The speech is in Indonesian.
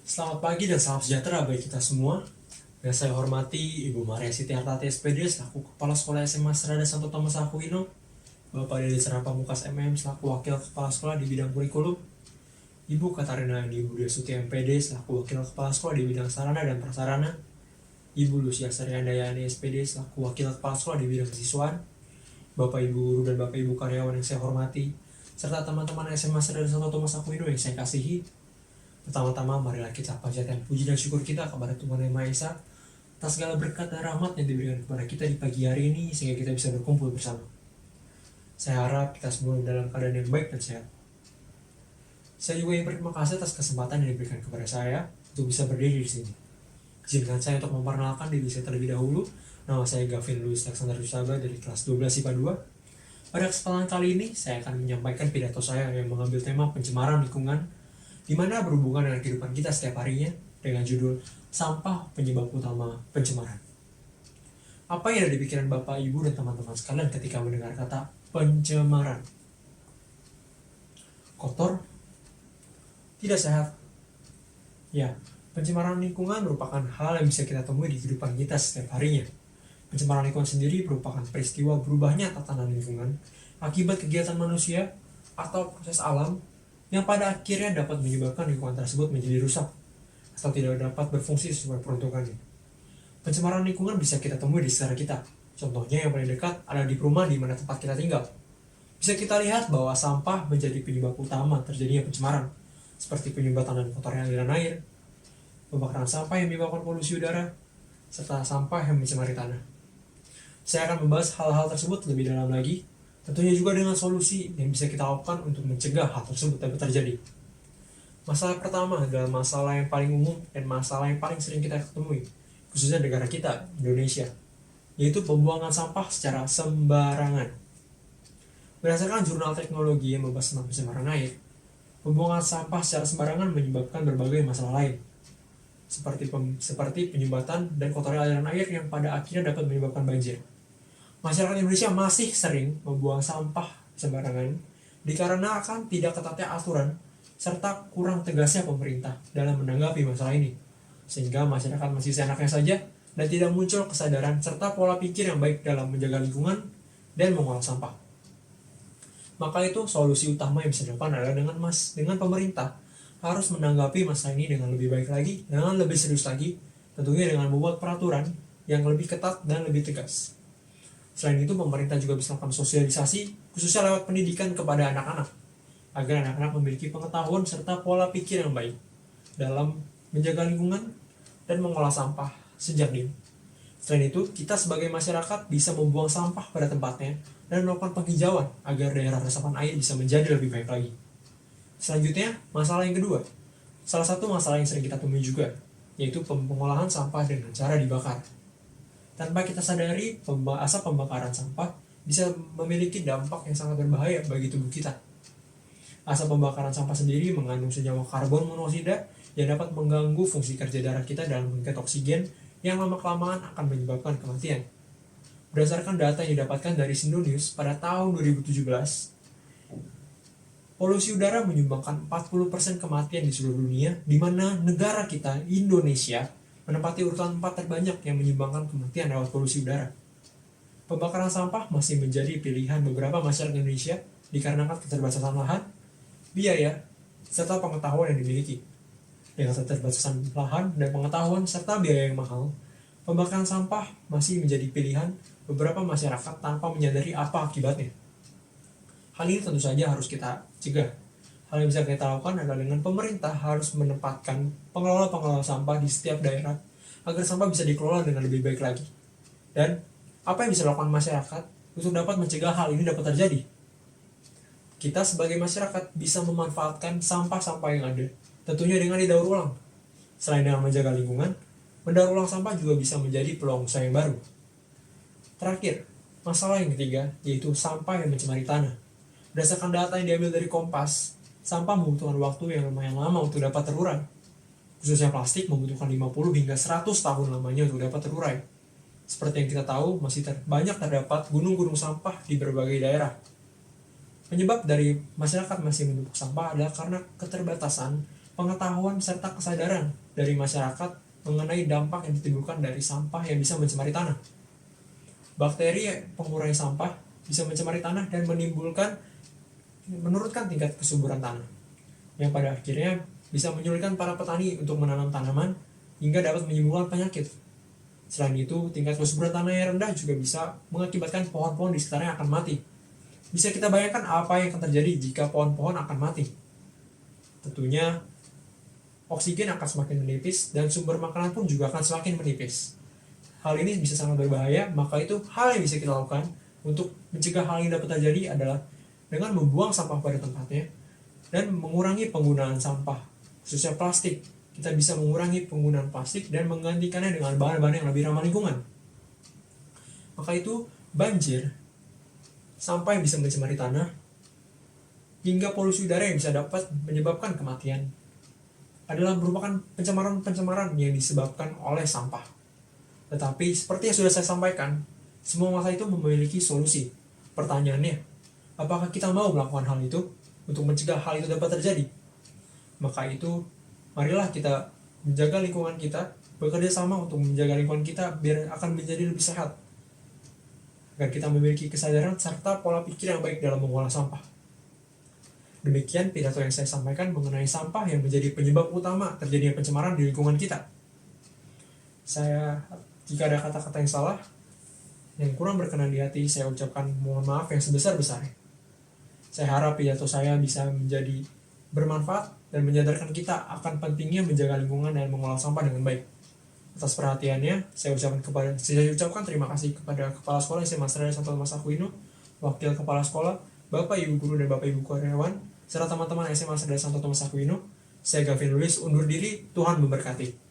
Selamat pagi dan salam sejahtera bagi kita semua. Yang saya hormati Ibu Maria Siti Hartati SPD selaku Kepala Sekolah SMA Serada Santo Thomas Aquino, Bapak Dede Serapa Mukas MM selaku Wakil Kepala Sekolah di bidang kurikulum, Ibu Katarina Ibu Desuti MPD selaku Wakil Kepala Sekolah di bidang sarana dan prasarana, Ibu Lucia Saryandayani SPD selaku Wakil Kepala Sekolah di bidang kesiswaan, Bapak Ibu Guru dan Bapak Ibu karyawan yang saya hormati, serta teman-teman SMA Serada Santo Thomas Aquino yang saya kasihi. Pertama-tama marilah kita panjatkan puji dan syukur kita kepada Tuhan Yang Maha Esa atas segala berkat dan rahmat yang diberikan kepada kita di pagi hari ini sehingga kita bisa berkumpul bersama. Saya harap kita semua dalam keadaan yang baik dan sehat. Saya juga yang berterima kasih atas kesempatan yang diberikan kepada saya untuk bisa berdiri di sini. Izinkan saya untuk memperkenalkan diri saya terlebih dahulu. Nama saya Gavin Louis Alexander Yusaba dari kelas 12 IPA 2. Pada kesempatan kali ini saya akan menyampaikan pidato saya yang mengambil tema pencemaran lingkungan, di mana berhubungan dengan kehidupan kita setiap harinya dengan judul Sampah Penyebab Utama Pencemaran. Apa yang ada di pikiran Bapak, Ibu, dan teman-teman sekalian ketika mendengar kata pencemaran? Kotor? Tidak sehat? Ya, pencemaran lingkungan merupakan hal yang bisa kita temui di kehidupan kita setiap harinya. Pencemaran lingkungan sendiri merupakan peristiwa berubahnya tatanan lingkungan akibat kegiatan manusia atau proses alam yang pada akhirnya dapat menyebabkan lingkungan tersebut menjadi rusak atau tidak dapat berfungsi sesuai peruntukannya. Pencemaran lingkungan bisa kita temui di sekitar kita. Contohnya yang paling dekat ada di perumahan di mana tempat kita tinggal. Bisa kita lihat bahwa sampah menjadi penyebab utama terjadinya pencemaran, seperti penyumbatan dan kotornya aliran air, pembakaran sampah yang menyebabkan polusi udara, serta sampah yang mencemari tanah. Saya akan membahas hal-hal tersebut lebih dalam lagi, tentunya juga dengan solusi yang bisa kita lakukan untuk mencegah hal tersebut dapat terjadi. Masalah pertama adalah masalah yang paling umum dan masalah yang paling sering kita temui, khususnya negara kita, Indonesia, yaitu pembuangan sampah secara sembarangan. Berdasarkan jurnal teknologi yang membahas tentang pencemaran air, pembuangan sampah secara sembarangan menyebabkan berbagai masalah lain, seperti penyumbatan dan kotornya aliran air yang pada akhirnya dapat menyebabkan banjir. Masyarakat Indonesia masih sering membuang sampah sembarangan dikarenakan tidak ketatnya aturan serta kurang tegasnya pemerintah dalam menanggapi masalah ini, sehingga masyarakat masih seenaknya saja dan tidak muncul kesadaran serta pola pikir yang baik dalam menjaga lingkungan dan mengolah sampah. Maka itu solusi utama yang bisa dilakukan adalah dengan pemerintah harus menanggapi masalah ini dengan lebih baik lagi, dengan lebih serius lagi, tentunya dengan membuat peraturan yang lebih ketat dan lebih tegas. Selain itu, pemerintah juga bisa melakukan sosialisasi, khususnya lewat pendidikan kepada anak-anak, agar anak-anak memiliki pengetahuan serta pola pikir yang baik dalam menjaga lingkungan dan mengolah sampah sejak dini. Selain itu, kita sebagai masyarakat bisa membuang sampah pada tempatnya dan melakukan penghijauan agar daerah resapan air bisa menjadi lebih baik lagi. Selanjutnya, masalah yang kedua. Salah satu masalah yang sering kita temui juga, yaitu pengolahan sampah dengan cara dibakar. Tanpa kita sadari, asap pembakaran sampah bisa memiliki dampak yang sangat berbahaya bagi tubuh kita. Asap pembakaran sampah sendiri mengandung senyawa karbon monoksida yang dapat mengganggu fungsi kerja darah kita dalam mengikat oksigen yang lama-kelamaan akan menyebabkan kematian. Berdasarkan data yang didapatkan dari Sindonews pada tahun 2017, polusi udara menyumbangkan 40% kematian di seluruh dunia, di mana negara kita, Indonesia, menempati urutan 4 terbanyak yang menyumbangkan kematian lewat polusi udara. Pembakaran sampah masih menjadi pilihan beberapa masyarakat Indonesia dikarenakan keterbatasan lahan, biaya, serta pengetahuan yang dimiliki. Dengan keterbatasan lahan dan pengetahuan serta biaya yang mahal, pembakaran sampah masih menjadi pilihan beberapa masyarakat tanpa menyadari apa akibatnya. Hal ini tentu saja harus kita cegah. Hal yang bisa kita lakukan adalah dengan pemerintah harus menempatkan pengelola-pengelola sampah di setiap daerah agar sampah bisa dikelola dengan lebih baik lagi. Dan apa yang bisa dilakukan masyarakat untuk dapat mencegah hal ini dapat terjadi? Kita sebagai masyarakat bisa memanfaatkan sampah-sampah yang ada, tentunya dengan didaur ulang. Selain dengan menjaga lingkungan, mendaur ulang sampah juga bisa menjadi peluang usaha yang baru. Terakhir, masalah yang ketiga yaitu sampah yang mencemari tanah. Berdasarkan data yang diambil dari Kompas, sampah membutuhkan waktu yang lumayan lama untuk dapat terurai. Khususnya plastik membutuhkan 50 hingga 100 tahun lamanya untuk dapat terurai. Seperti yang kita tahu, masih banyak terdapat gunung-gunung sampah di berbagai daerah. Penyebab dari masyarakat masih menumpuk sampah adalah karena keterbatasan pengetahuan serta kesadaran dari masyarakat mengenai dampak yang ditimbulkan dari sampah yang bisa mencemari tanah. Bakteri pengurai sampah bisa mencemari tanah dan menurunkan tingkat kesuburan tanah, yang pada akhirnya bisa menyulitkan para petani untuk menanam tanaman hingga dapat menimbulkan penyakit. Selain itu, tingkat kesuburan tanah yang rendah juga bisa mengakibatkan pohon-pohon di sekitarnya akan mati. Bisa kita bayangkan apa yang akan terjadi jika pohon-pohon akan mati. Tentunya, oksigen akan semakin menipis dan sumber makanan pun juga akan semakin menipis. Hal ini bisa sangat berbahaya, maka itu hal yang bisa kita lakukan untuk mencegah hal ini dapat terjadi adalah dengan membuang sampah pada tempatnya dan mengurangi penggunaan sampah, khususnya plastik. Kita bisa mengurangi penggunaan plastik dan menggantikannya dengan bahan-bahan yang lebih ramah lingkungan. Maka itu, banjir, sampah yang bisa mencemari tanah, hingga polusi udara yang bisa dapat menyebabkan kematian, adalah merupakan pencemaran yang disebabkan oleh sampah. Tetapi, seperti yang sudah saya sampaikan, semua masalah itu memiliki solusi. Pertanyaannya, apakah kita mau melakukan hal itu untuk mencegah hal itu dapat terjadi? Maka itu, marilah kita menjaga lingkungan kita, bekerja sama untuk menjaga lingkungan kita biar akan menjadi lebih sehat. Agar kita memiliki kesadaran serta pola pikir yang baik dalam mengolah sampah. Demikian pidato yang saya sampaikan mengenai sampah yang menjadi penyebab utama terjadinya pencemaran di lingkungan kita. Jika ada kata-kata yang salah, yang kurang berkenan di hati, saya ucapkan mohon maaf yang sebesar-besarnya. Saya harap pidato saya bisa menjadi bermanfaat dan menyadarkan kita akan pentingnya menjaga lingkungan dan mengolah sampah dengan baik. Atas perhatiannya, saya ucapkan terima kasih kepada Kepala Sekolah SMA Serdaya Santo Thomas Aquino, Wakil Kepala Sekolah, Bapak Ibu Guru dan Bapak Ibu Karyawan, serta teman-teman SMA Serdaya Santo Thomas Aquino. Saya Gavin Luis undur diri, Tuhan memberkati.